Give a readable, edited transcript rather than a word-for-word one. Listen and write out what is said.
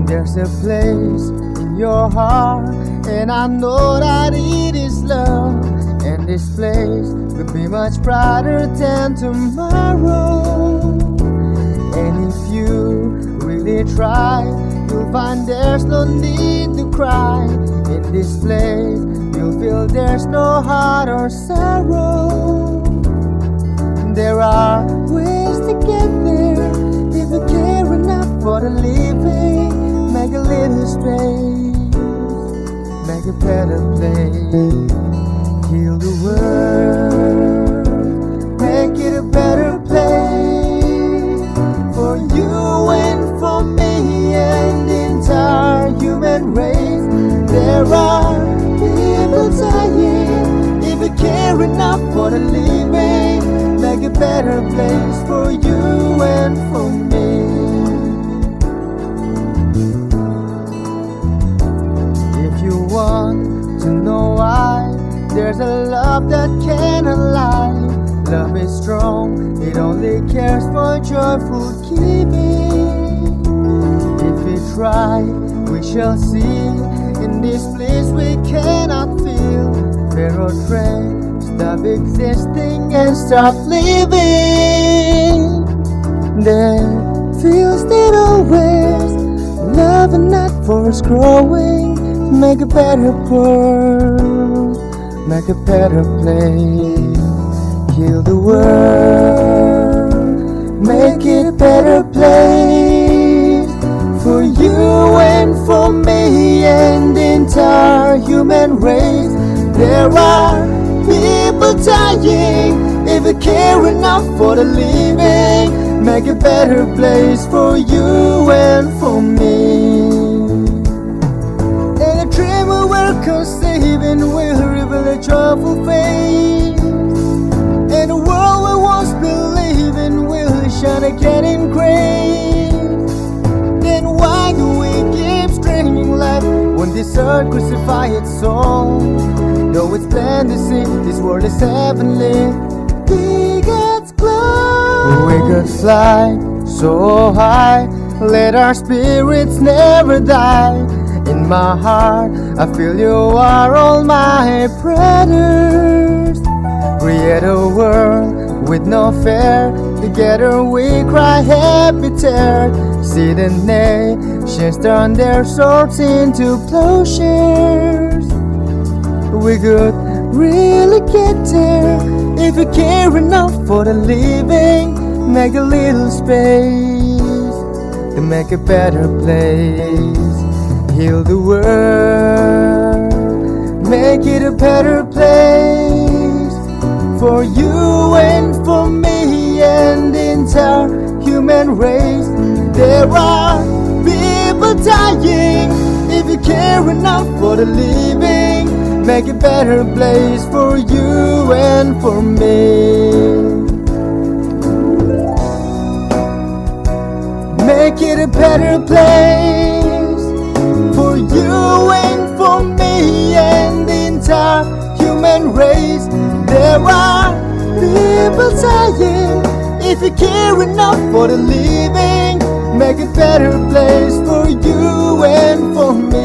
There's a place in your heart, and I know that it is love. And this place will be much brighter than tomorrow. And if you really try, you'll find there's no need to cry. In this place, you'll feel there's no heart or sorrow. There are ways to get there if you care enough for the living. Make a little space, make a better place. Heal the world, make it a better place for you and for me and the entire human race. There are people dying. If you care enough for the living, make a better place for you and for me. If you want to know why, there's a love that cannot lie. Love is strong, it only cares for joyful giving. If we try, we shall see. In this place we cannot feel fear or dread. Stop existing and start living. There feels that always love and not force growing to make a better world, make a better place. Heal the world, make it a better place for you and for me and the entire human race. There are people dying. If you care enough for the living, make a better place for you and for me. And a dream we will conceiving will reveal a joyful face. And the world we once believed in will shine again in grace. Then why do we keep straining life when this earth crucify its soul? Though it's plain to see this world is heavenly, we get close. We could fly so high, let our spirits never die. In my heart, I feel you are all my brothers. Create a world with no fear. Together we cry happy tear. See the nations turn their swords into plowshares. We could really get there if you care enough for the living. Make a little space to make a better place. Heal the world, make it a better place for you and for me and the entire human race. There are people dying. If you care enough for the living, make a better place for you and for me. Make it a better place for you and for me and the entire human race. There are people dying. If you care enough for the living, make a better place for you and for me.